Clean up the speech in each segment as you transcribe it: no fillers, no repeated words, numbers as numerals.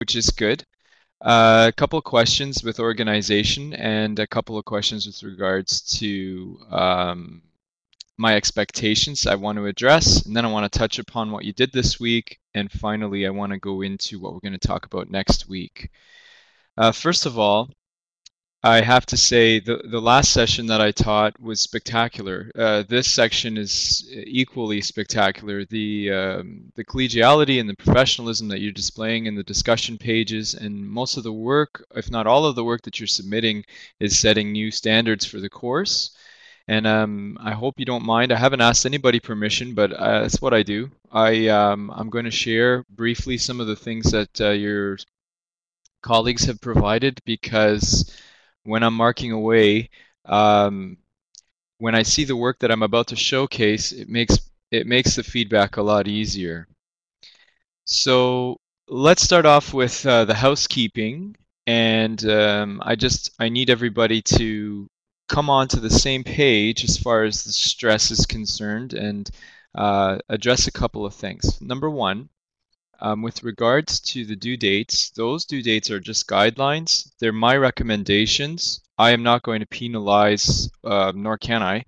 which is good. A couple of questions with organization and a couple of questions with regards to my expectations I want to address, and then I want to touch upon what you did this week, and finally I want to go into what we're going to talk about next week. First of all, I have to say the last session that I taught was spectacular. This section is equally spectacular. The collegiality and the professionalism that you're displaying in the discussion pages, and most of the work, if not all of the work that you're submitting, is setting new standards for the course. And I hope you don't mind. I haven't asked anybody permission, but that's what I do. I'm going to share briefly some of the things that your colleagues have provided, because when I'm marking away, when I see the work that I'm about to showcase, it makes the feedback a lot easier. So let's start off with the housekeeping, and I need everybody to come on to the same page as far as the stress is concerned, and address a couple of things. Number one, with regards to the due dates, those due dates are just guidelines. They're my recommendations. I am not going to penalize, nor can I,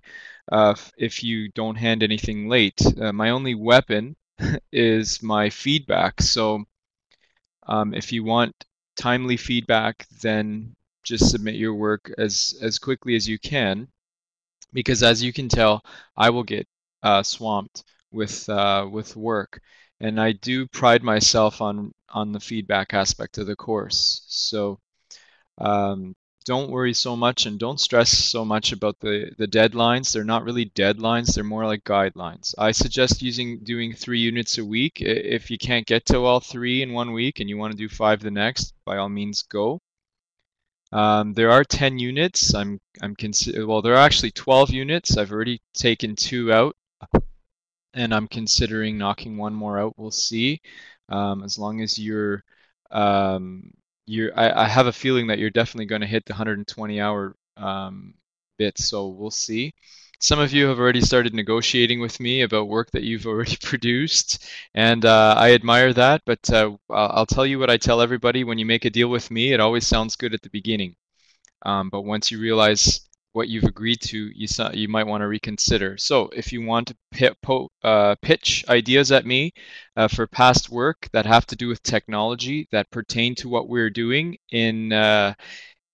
if you don't hand anything late. My only weapon is my feedback. So if you want timely feedback, then just submit your work as quickly as you can, because as you can tell, I will get swamped with work. And I do pride myself on the feedback aspect of the course. So don't worry so much and don't stress so much about the deadlines. They're not really deadlines, they're more like guidelines. I suggest doing 3 units a week. If you can't get to all 3 in 1 week and you want to do 5 the next, by all means go. There are 10 units. Well, there are actually 12 units. I've already taken 2 out, and I'm considering knocking 1 more out. We'll see. As long as I have a feeling that you're definitely going to hit the 120-hour bit, so we'll see. Some of you have already started negotiating with me about work that you've already produced, and I admire that, but I'll tell you what I tell everybody: when you make a deal with me, it always sounds good at the beginning. But once you realize what you've agreed to, you might want to reconsider. So if you want to pitch ideas at me for past work that have to do with technology that pertain to what we're doing, then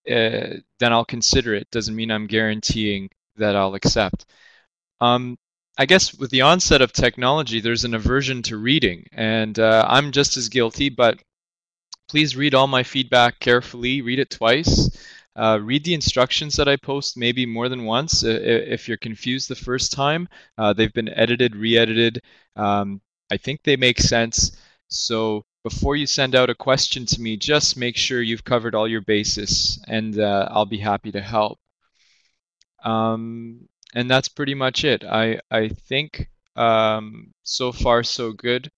I'll consider it. Doesn't mean I'm guaranteeing that I'll accept. I guess with the onset of technology, there's an aversion to reading, and I'm just as guilty, but please read all my feedback carefully. Read it twice. Read the instructions that I post maybe more than once. If you're confused the first time, they've been edited, re-edited. I think they make sense. So before you send out a question to me, just make sure you've covered all your bases, and I'll be happy to help. And that's pretty much it. I think so far so good.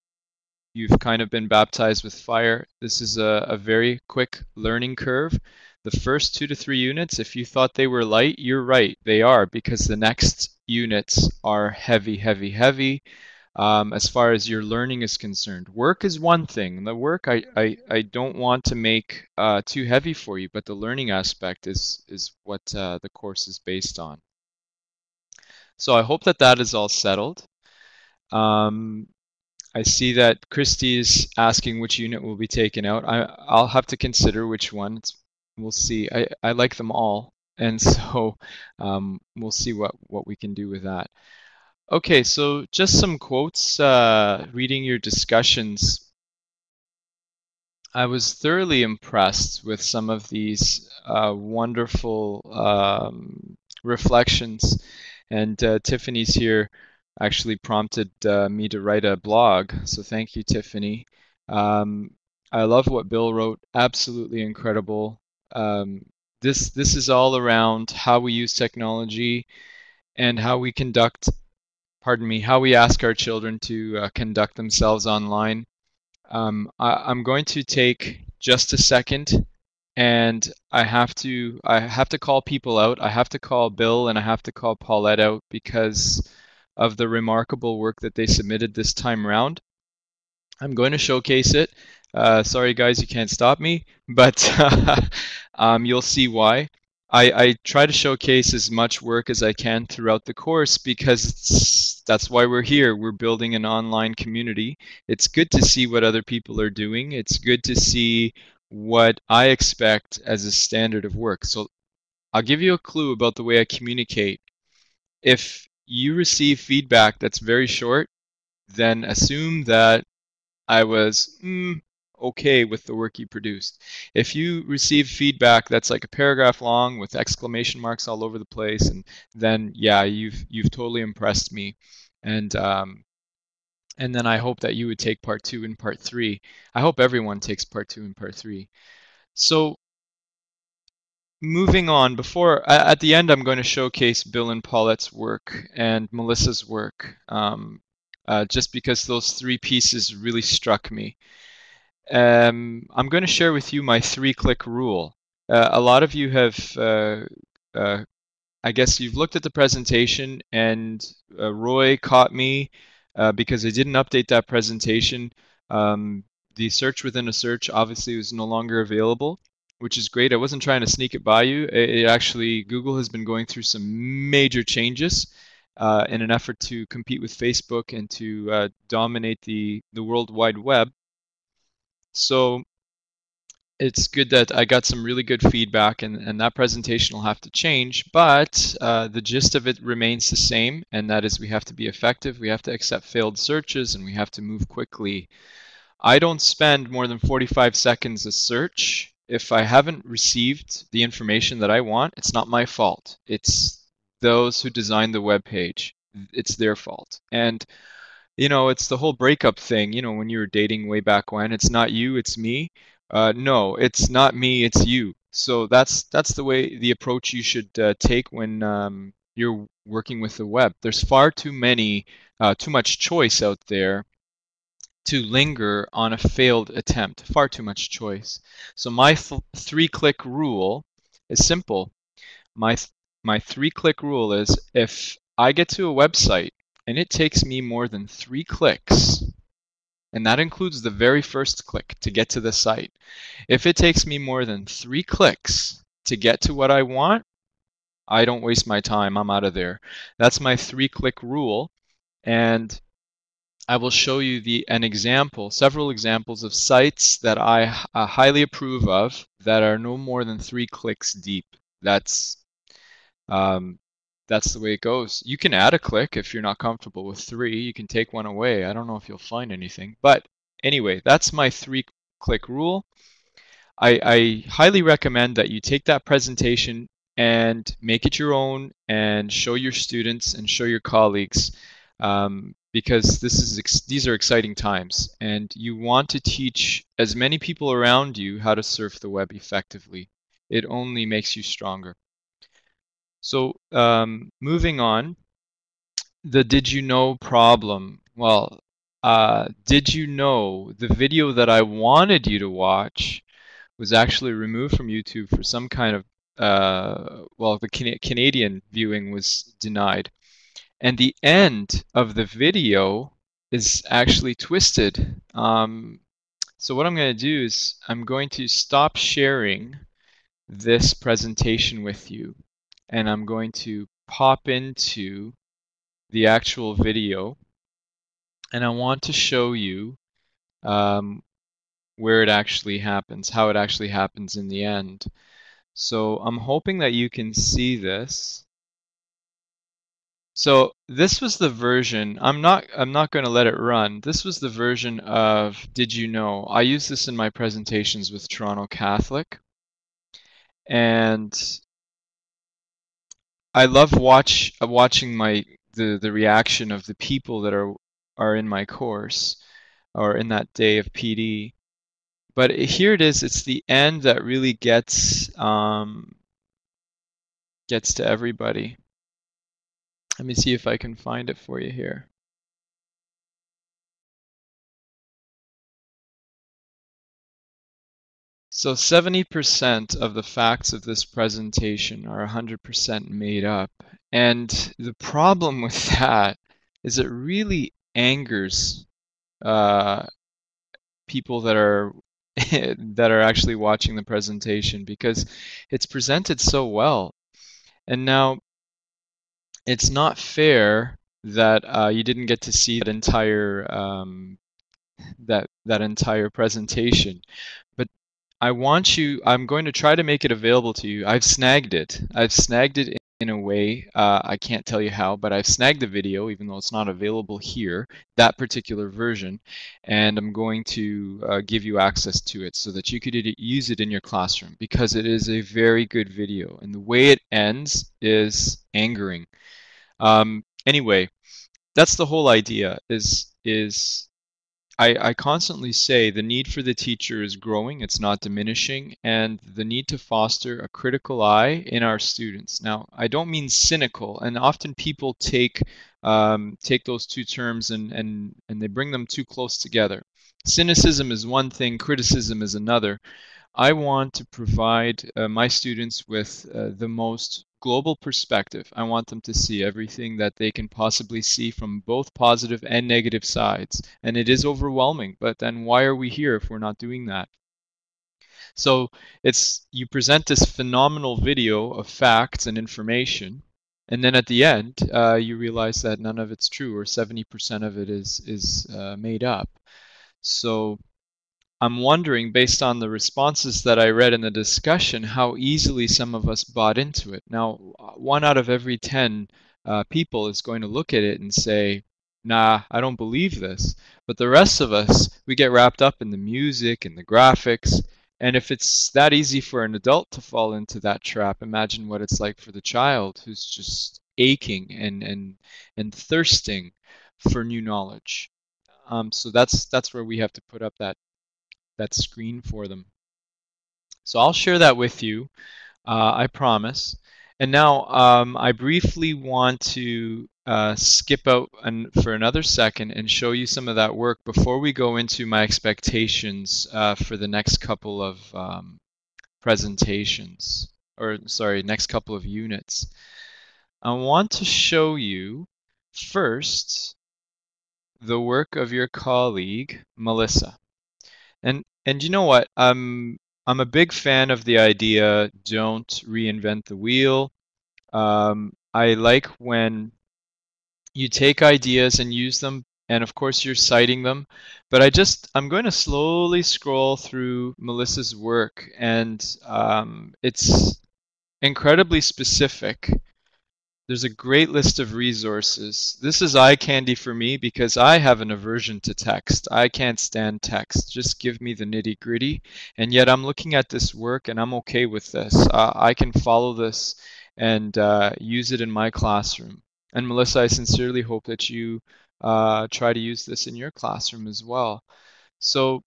You've kind of been baptized with fire. This is a very quick learning curve. The first 2 to 3 units, if you thought they were light, you're right, they are, because the next units are heavy, heavy, heavy as far as your learning is concerned. Work is one thing. The work I don't want to make too heavy for you, but the learning aspect is what the course is based on. So I hope that is all settled. I see that Christy is asking which unit will be taken out. I'll have to consider which one. We'll see. I like them all, and so we'll see what we can do with that. Okay, so just some quotes. Reading your discussions, I was thoroughly impressed with some of these wonderful reflections, and Tiffany's here actually prompted me to write a blog, so thank you, Tiffany. I love what Bill wrote. Absolutely incredible. This is all around how we use technology and how we how we ask our children to conduct themselves online. I'm going to take just a second, and I have to call people out. I have to call Bill and I have to call Paulette out because of the remarkable work that they submitted this time around. I'm going to showcase it. Sorry, guys, you can't stop me, but you'll see why. I try to showcase as much work as I can throughout the course because that's why we're here. We're building an online community. It's good to see what other people are doing. It's good to see what I expect as a standard of work. So I'll give you a clue about the way I communicate. If you receive feedback that's very short, then assume that I was okay with the work you produced. If you receive feedback that's like a paragraph long with exclamation marks all over the place, and then yeah, you've totally impressed me, and then I hope that you would take part 2 and part 3. I hope everyone takes part 2 and part 3. So moving on, before at the end, I'm going to showcase Bill and Paulette's work and Melissa's work, just because those 3 pieces really struck me. I'm going to share with you my 3-click rule. A lot of you have, I guess you've looked at the presentation, and Roy caught me because I didn't update that presentation. The search within a search obviously was no longer available, which is great. I wasn't trying to sneak it by you. It actually, Google has been going through some major changes in an effort to compete with Facebook and to dominate the World Wide Web. So it's good that I got some really good feedback, and that presentation will have to change, but the gist of it remains the same, and that is we have to be effective, we have to accept failed searches, and we have to move quickly. I don't spend more than 45 seconds a search. If I haven't received the information that I want, it's not my fault. It's those who designed the web page. It's their fault. And you know, it's the whole breakup thing, you know, when you were dating way back when, it's not you, it's me. No, it's not me, it's you. So that's the way, the approach you should take when you're working with the web. There's far too much choice out there to linger on a failed attempt. Far too much choice. So my 3-click rule is simple. My 3-click rule is, if I get to a website and it takes me more than 3 clicks, and that includes the very first click to get to the site. If it takes me more than 3 clicks to get to what I want, I don't waste my time. I'm out of there. That's my 3-click rule, and I will show you several examples of sites that I highly approve of that are no more than 3 clicks deep. That's the way it goes. You can add a click if you're not comfortable with 3. You can take one away. I don't know if you'll find anything. But anyway, that's my 3-click rule. I highly recommend that you take that presentation and make it your own and show your students and show your colleagues, because these are exciting times, and you want to teach as many people around you how to surf the web effectively. It only makes you stronger. So moving on, the did you know problem. Well, did you know the video that I wanted you to watch was actually removed from YouTube for some kind of, well, the Canadian viewing was denied. And the end of the video is actually twisted. So what I'm going to do is I'm going to stop sharing this presentation with you, and I'm going to pop into the actual video, and I want to show you where it actually happens, how it actually happens in the end. So I'm hoping that you can see this. So this was the version, I'm not going to let it run. This was the version of Did You Know? I use this in my presentations with Toronto Catholic. And I love watching the reaction of the people that are in my course or in that day of PD. But here it is. It's the end that really gets to everybody. Let me see if I can find it for you here. So 70% of the facts of this presentation are 100% made up. And the problem with that is it really angers people that are that are actually watching the presentation, because it's presented so well. And now it's not fair that you didn't get to see that entire presentation. But I'm going to try to make it available to you. I've snagged it. I've snagged it in a way, I can't tell you how, but I've snagged the video, even though it's not available here, that particular version, and I'm going to give you access to it so that you could use it in your classroom, because it is a very good video, and the way it ends is angering. Anyway, that's the whole idea. I constantly say the need for the teacher is growing, it's not diminishing, and the need to foster a critical eye in our students. Now, I don't mean cynical, and often people take those two terms and they bring them too close together. Cynicism is one thing, criticism is another. I want to provide my students with the most global perspective. I want them to see everything that they can possibly see from both positive and negative sides. And it is overwhelming, but then why are we here if we're not doing that? So you present this phenomenal video of facts and information, and then at the end, you realize that none of it's true, or 70% of it is made up. So I'm wondering, based on the responses that I read in the discussion, how easily some of us bought into it. Now, 1 out of every 10 people is going to look at it and say, nah, I don't believe this. But the rest of us, we get wrapped up in the music and the graphics. And if it's that easy for an adult to fall into that trap, imagine what it's like for the child who's just aching and thirsting for new knowledge. So that's where we have to put up that screen for them. So I'll share that with you, I promise. And now I briefly want to skip out for another second and show you some of that work before we go into my expectations for the next couple of presentations, or sorry, next couple of units. I want to show you first the work of your colleague, Melissa. And you know what? I'm a big fan of the idea, don't reinvent the wheel. I like when you take ideas and use them, and of course you're citing them. But I'm going to slowly scroll through Melissa's work, and it's incredibly specific. There's a great list of resources. This is eye candy for me because I have an aversion to text. I can't stand text. Just give me the nitty gritty. And yet I'm looking at this work and I'm okay with this. I can follow this and use it in my classroom. And Melissa, I sincerely hope that you try to use this in your classroom as well. So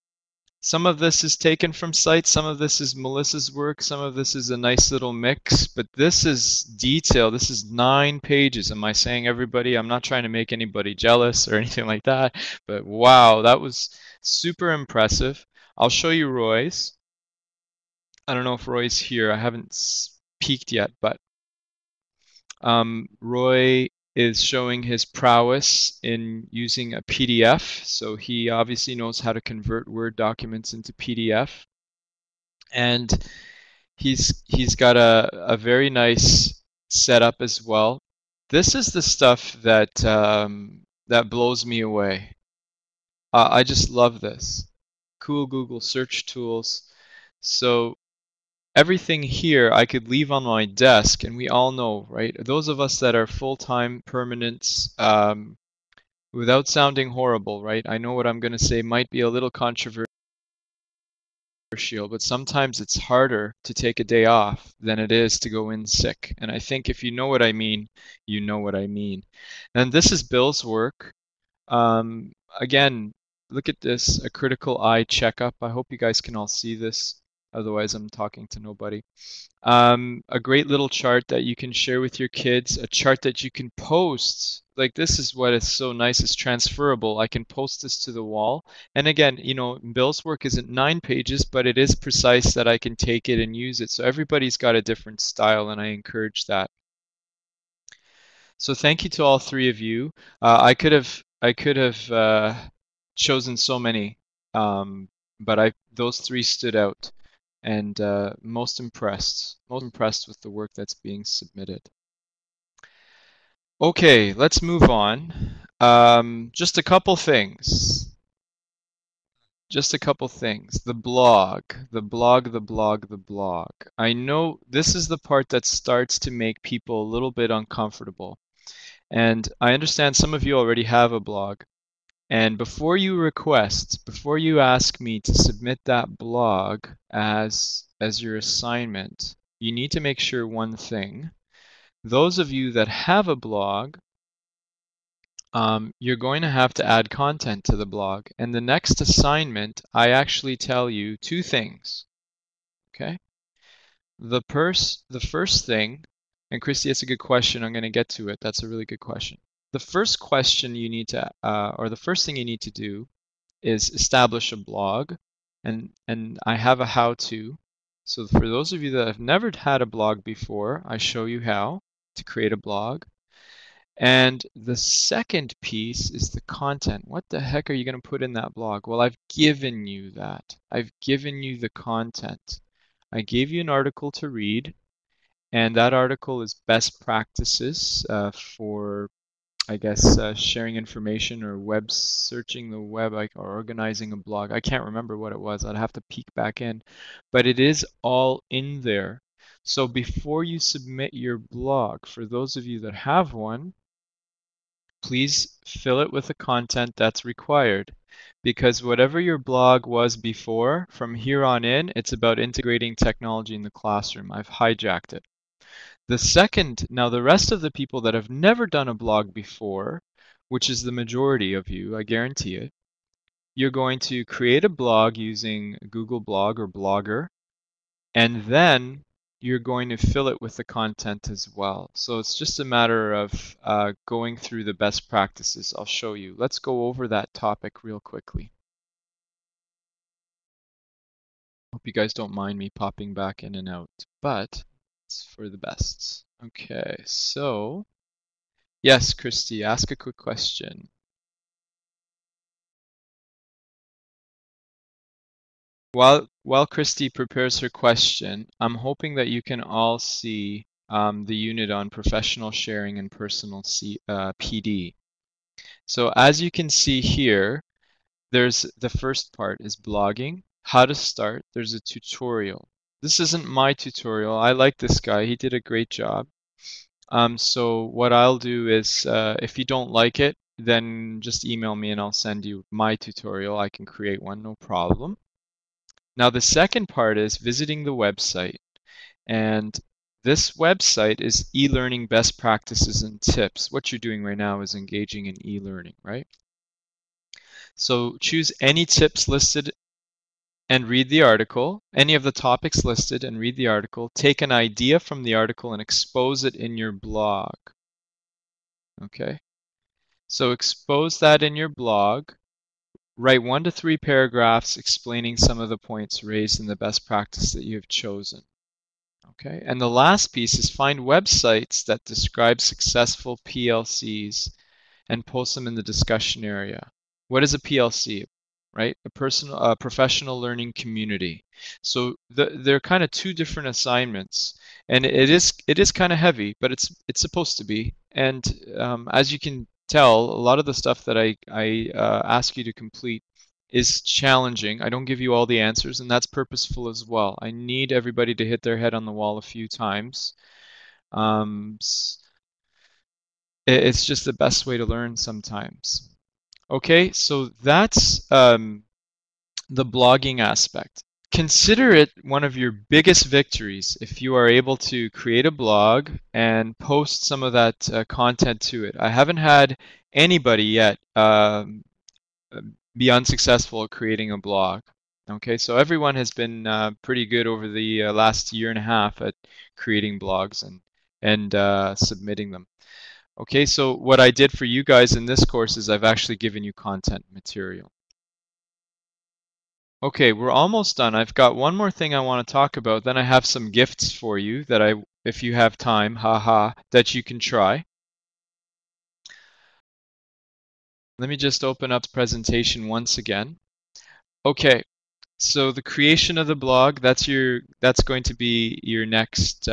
some of this is taken from sites, some of this is Melissa's work, some of this is a nice little mix, but this is detail. This is 9 pages. Am I saying everybody? I'm not trying to make anybody jealous or anything like that, but wow, that was super impressive. I'll show you Roy's. I don't know if Roy's here. I haven't peeked yet, but Roy is showing his prowess in using a PDF. So he obviously knows how to convert Word documents into PDF. And he's got a very nice setup as well. This is the stuff that that blows me away. I just love this. Cool Google search tools. So everything here I could leave on my desk, and we all know, right? Those of us that are full-time permanents, without sounding horrible, right? I know what I'm going to say might be a little controversial, but sometimes it's harder to take a day off than it is to go in sick. And I think if you know what I mean, you know what I mean. And this is Bill's work. Again, look at this, a critical eye checkup. I hope you guys can all see this. Otherwise, I'm talking to nobody. A great little chart that you can share with your kids, a chart that you can post. Like, this is what is so nice, it's transferable. I can post this to the wall. And again, you know, Bill's work isn't 9 pages, but it is precise that I can take it and use it. So everybody's got a different style, and I encourage that. So thank you to all 3 of you. I could have chosen so many but those three stood out, and most impressed with the work that's being submitted. Okay, let's move on. Just a couple things. Just a couple things. The blog, the blog, the blog, the blog. I know this is the part that starts to make people a little bit uncomfortable. And I understand some of you already have a blog. And before you ask me to submit that blog as your assignment, you need to make sure one thing. Those of you that have a blog, you're going to have to add content to the blog. And the next assignment, I actually tell you two things. Okay? The first thing, and Christy, that's a good question. I'm going to get to it. That's a really good question. The first question you need to, or the first thing you need to do is establish a blog. And I have a how-to. So for those of you that have never had a blog before, I show you how to create a blog. And the second piece is the content. What the heck are you going to put in that blog? Well, I've given you that. I've given you the content. I gave you an article to read, and that article is best practices for, I guess, sharing information or web searching the web, or organizing a blog. I can't remember what it was. I'd have to peek back in, but it is all in there. So before you submit your blog, for those of you that have one, please fill it with the content that's required, because whatever your blog was before, from here on in, it's about integrating technology in the classroom. I've hijacked it. Now the rest of the people that have never done a blog before, which is the majority of you, I guarantee it, you're going to create a blog using Google Blog or Blogger, and then you're going to fill it with the content as well. So it's just a matter of going through the best practices. I'll show you. Let's go over that topic real quickly. Hope you guys don't mind me popping back in and out, but it's for the best. Okay, so yes, Christy, ask a quick question. While Christy prepares her question, I'm hoping that you can all see the unit on professional sharing and personal PD. So as you can see here, there's the first part is blogging, how to start. There's a tutorial. This isn't my tutorial. I like this guy. He did a great job. So what I'll do is, if you don't like it, then just email me and I'll send you my tutorial. I can create one, no problem. Now the second part is visiting the website, and this website is e-learning best practices and tips. What you're doing right now is engaging in e-learning, right? So choose any tips listed and read the article, any of the topics listed and read the article. Take an idea from the article and expose it in your blog. Okay, so expose that in your blog. Write 1 to 3 paragraphs explaining some of the points raised in the best practice that you have chosen. Okay, and the last piece is find websites that describe successful PLCs and post them in the discussion area. What is a PLC? Right, a professional learning community. So they're kind of two different assignments, and it is kind of heavy, but it's supposed to be. And as you can tell, a lot of the stuff that I ask you to complete is challenging. I don't give you all the answers, and that's purposeful as well. I need everybody to hit their head on the wall a few times. It's just the best way to learn sometimes. Okay, so that's the blogging aspect. Consider it one of your biggest victories if you are able to create a blog and post some of that content to it. I haven't had anybody yet be unsuccessful at creating a blog. Okay, so everyone has been pretty good over the last year and a half at creating blogs and submitting them. Okay, so what I did for you guys in this course is I've actually given you content material. Okay, we're almost done. I've got one more thing I want to talk about. Then I have some gifts for you that if you have time, haha, that you can try. Let me just open up the presentation once again. Okay, So the creation of the blog, that's going to be your next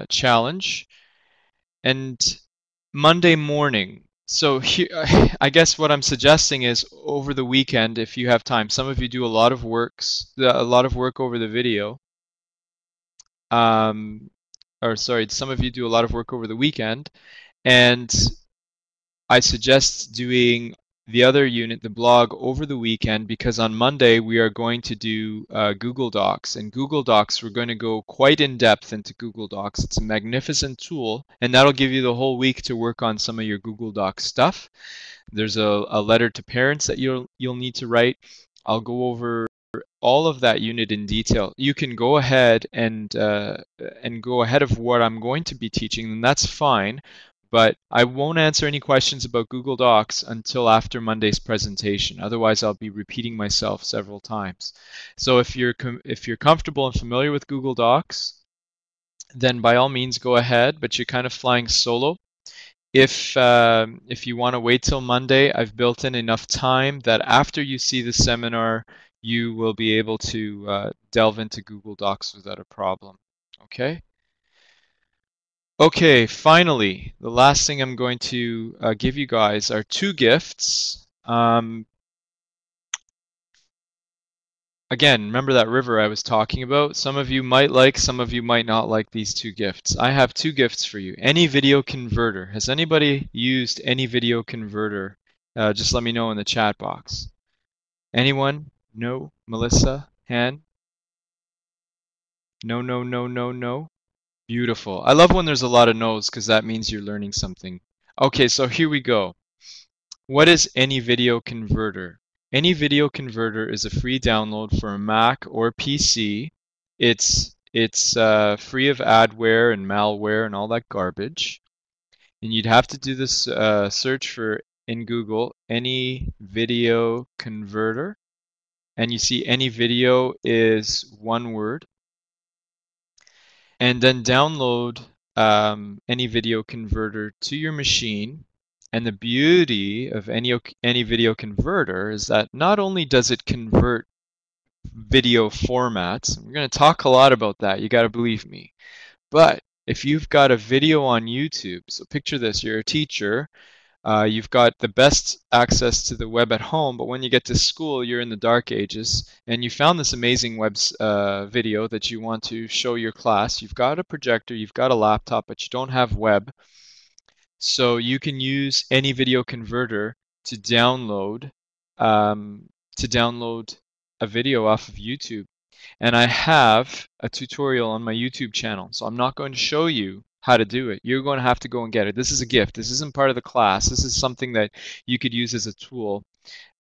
challenge. And Monday morning. So here, I guess what I'm suggesting is over the weekend, if you have time. Some of you do a lot of work over the video. Or sorry, some of you do a lot of work over the weekend, and I suggest doing the other unit, the blog, over the weekend, because on Monday we are going to do Google Docs. And Google Docs, we're going to go quite in depth into Google Docs. It's a magnificent tool, and that'll give you the whole week to work on some of your Google Docs stuff. There's a letter to parents that you'll need to write. I'll go over all of that unit in detail. You can go ahead and go ahead of what I'm going to be teaching, and that's fine. But I won't answer any questions about Google Docs until after Monday's presentation. Otherwise, I'll be repeating myself several times. So if you're comfortable and familiar with Google Docs, then by all means go ahead. But you're kind of flying solo. If you want to wait till Monday, I've built in enough time that after you see the seminar, you will be able to delve into Google Docs without a problem. Okay? Okay, finally, the last thing I'm going to give you guys are two gifts. Again, remember that river I was talking about? Some of you might like, some of you might not like these two gifts. I have two gifts for you. Any video converter. Has anybody used any video converter? Just let me know in the chat box. Anyone? No? Melissa? Han? No, no, no, no, no? Beautiful. I love when there's a lot of no's because that means you're learning something. Okay, so here we go. What is any video converter? Any video converter is a free download for a Mac or PC. It's free of adware and malware and all that garbage. And you'd have to do this search for in Google any video converter, and you see any video is one word. And then download any video converter to your machine. And the beauty of any video converter is that not only does it convert video formats, we're going to talk a lot about that, you got to believe me, but if you've got a video on YouTube, so picture this, you're a teacher, you've got the best access to the web at home, but when you get to school, you're in the dark ages, and you found this amazing web video that you want to show your class. You've got a projector, you've got a laptop, but you don't have web. So you can use any video converter to download a video off of YouTube. And I have a tutorial on my YouTube channel, so I'm not going to show you how to do it. You're going to have to go and get it. This is a gift. This isn't part of the class. This is something that you could use as a tool,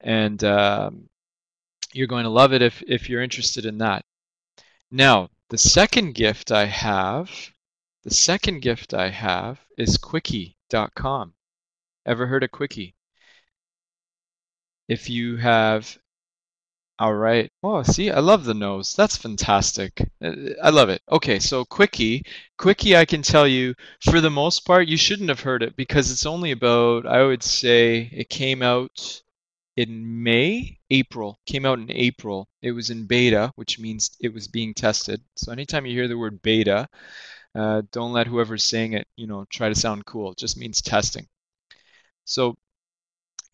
and you're going to love it if you're interested in that. Now, the second gift I have is Quickie.com. Ever heard of Quickie? If you have, all right. Oh, see, I love the nose. That's fantastic. I love it. Okay, so Quickie, I can tell you, for the most part, you shouldn't have heard it because it's only about, I would say, it came out in April. Came out in April. It was in beta, which means it was being tested. So anytime you hear the word beta, don't let whoever's saying it, try to sound cool. It just means testing. So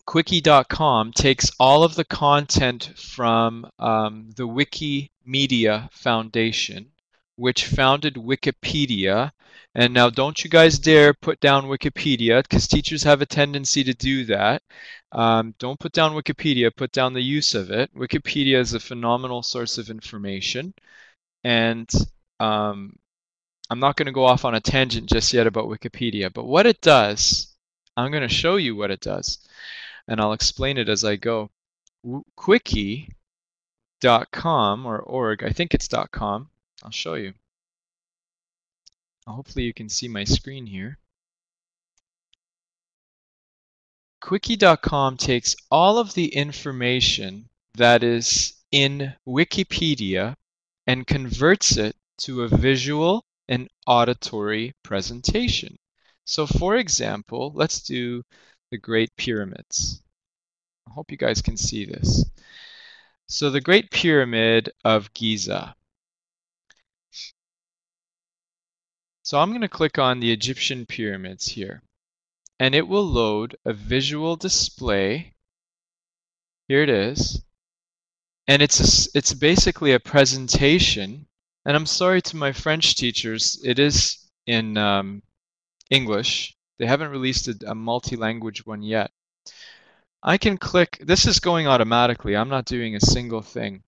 Quickie.com takes all of the content from the Wikimedia Foundation, which founded Wikipedia. And now don't you guys dare put down Wikipedia, because teachers have a tendency to do that. Don't put down Wikipedia, put down the use of it. Wikipedia is a phenomenal source of information. And I'm not going to go off on a tangent just yet about Wikipedia, but what it does, I'm going to show you what it does, and I'll explain it as I go. Quickie.com or org, I think it's .com. I'll show you. Hopefully you can see my screen here. Quickie.com takes all of the information that is in Wikipedia and converts it to a visual and auditory presentation. So for example, let's do the Great Pyramids. I hope you guys can see this. So the Great Pyramid of Giza. So I'm going to click on the Egyptian pyramids here, and it will load a visual display. Here it is. And it's basically a presentation. And I'm sorry to my French teachers, it is in English. They haven't released a multi-language one yet. I can click, this is going automatically. I'm not doing a single thing.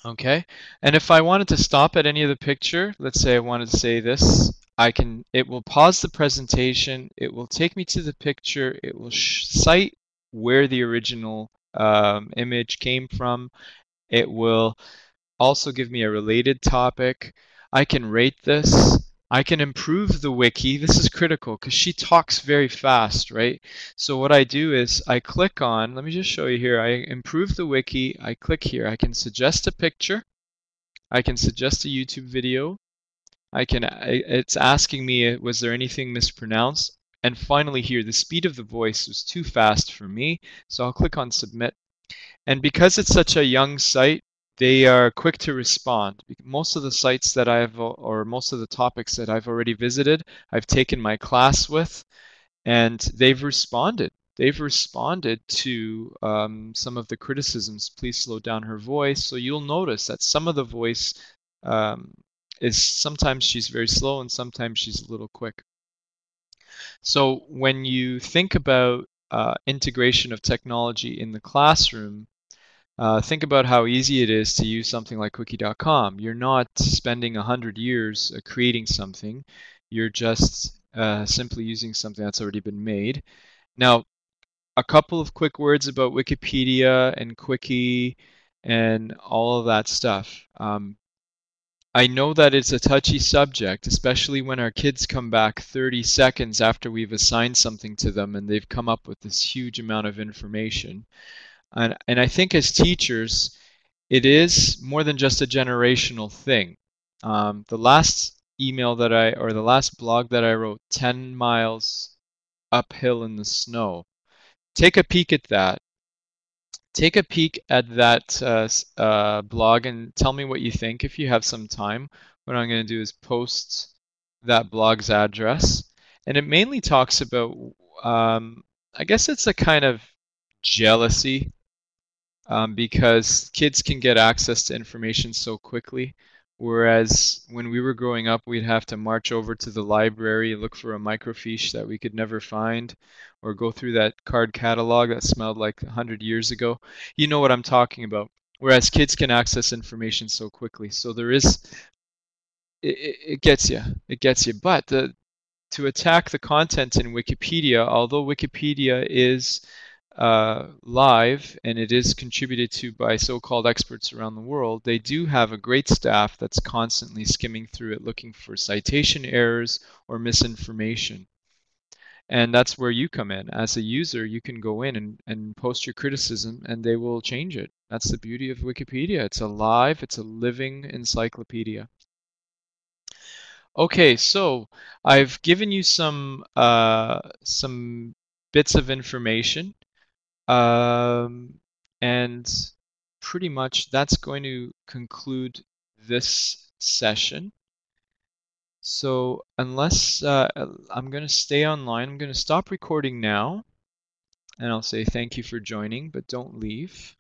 Okay, and if I wanted to stop at any of the picture, let's say I wanted to say this, it will pause the presentation, it will take me to the picture, it will cite where the original image came from, it will also give me a related topic. I can rate this. I can improve the wiki. This is critical because she talks very fast, right? So what I do is I click on, let me just show you here. I improve the wiki. I click here. I can suggest a picture. I can suggest a YouTube video. It's asking me, was there anything mispronounced? And finally here, the speed of the voice was too fast for me. So I'll click on submit. And because it's such a young site, they are quick to respond. Most of the sites that or most of the topics that I've already visited, I've taken my class with, and they've responded. They've responded to some of the criticisms. Please slow down her voice. So you'll notice that some of the voice is sometimes she's very slow and sometimes she's a little quick. So when you think about integration of technology in the classroom, think about how easy it is to use something like wiki.com. You're not spending 100 years creating something. You're just simply using something that's already been made. Now, a couple of quick words about Wikipedia and Quickie and all of that stuff. I know that it's a touchy subject, especially when our kids come back 30 seconds after we've assigned something to them and they've come up with this huge amount of information. And I think as teachers, it is more than just a generational thing. The last the last blog that I wrote, 10 miles uphill in the snow. Take a peek at that. Take a peek at that blog and tell me what you think if you have some time. What I'm going to do is post that blog's address. And it mainly talks about, I guess it's a kind of jealousy because kids can get access to information so quickly. Whereas when we were growing up, we'd have to march over to the library, look for a microfiche that we could never find, or go through that card catalog that smelled like 100 years ago. You know what I'm talking about. Whereas kids can access information so quickly. So there is, it gets you. It gets you. But to attack the content in Wikipedia, although Wikipedia is live and it is contributed to by so-called experts around the world, they do have a great staff that's constantly skimming through it looking for citation errors or misinformation. And that's where you come in. As a user, you can go in and post your criticism and they will change it. That's the beauty of Wikipedia. It's alive, it's a living encyclopedia. Okay, so I've given you some bits of information. And pretty much that's going to conclude this session. So unless I'm going to stay online, I'm going to stop recording now, and I'll say thank you for joining, but don't leave.